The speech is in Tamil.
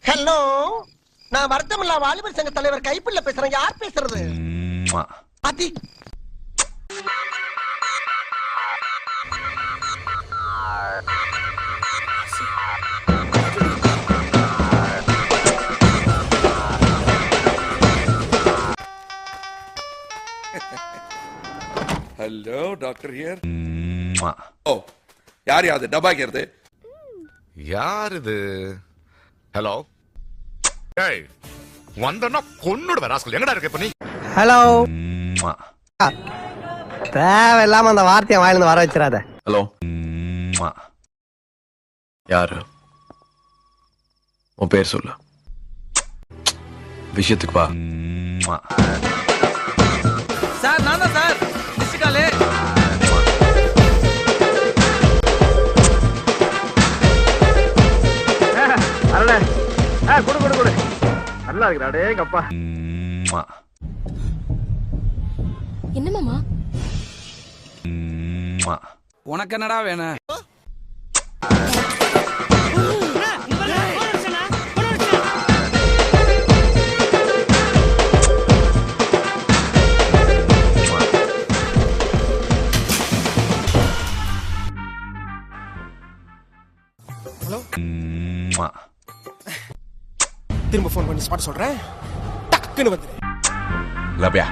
ஹலோ, நான் வருத்தமில்லா வாலிபர் சங்க தலைவர் கைப்பிள்ள பேசுறேன். யார் பேசுறது? அதி ஹலோ டாக்டர் ஹியர். ஓ யார் யாது டப்பா கேருது? யார் இது? ஹலோ, ஏய் வந்தனா கொன்னுடுவேன் ராஸ்கல். எங்கடா இருக்க இப்ப நீ? ஹலோ, தேவையில்லாம அந்த வார்த்தையை வாயிலிருந்து வர வச்சிடாத. ஹலோ, யாரு? உன் பேர் சொல்லு. விஷயத்துக்கு வா. சார் நான் தான் சார். மிஸ்காலே அரளே. குடு குடு குடு. நல்லா இருக்குடா டேய் கப்பா. என்ன மாமா? உனக்கு என்னடா வேணும்? திரும்ப போன் பண்ணி ஸ்பாட் சொல்றேன். டக்குன்னு வந்துரு. லவ்யா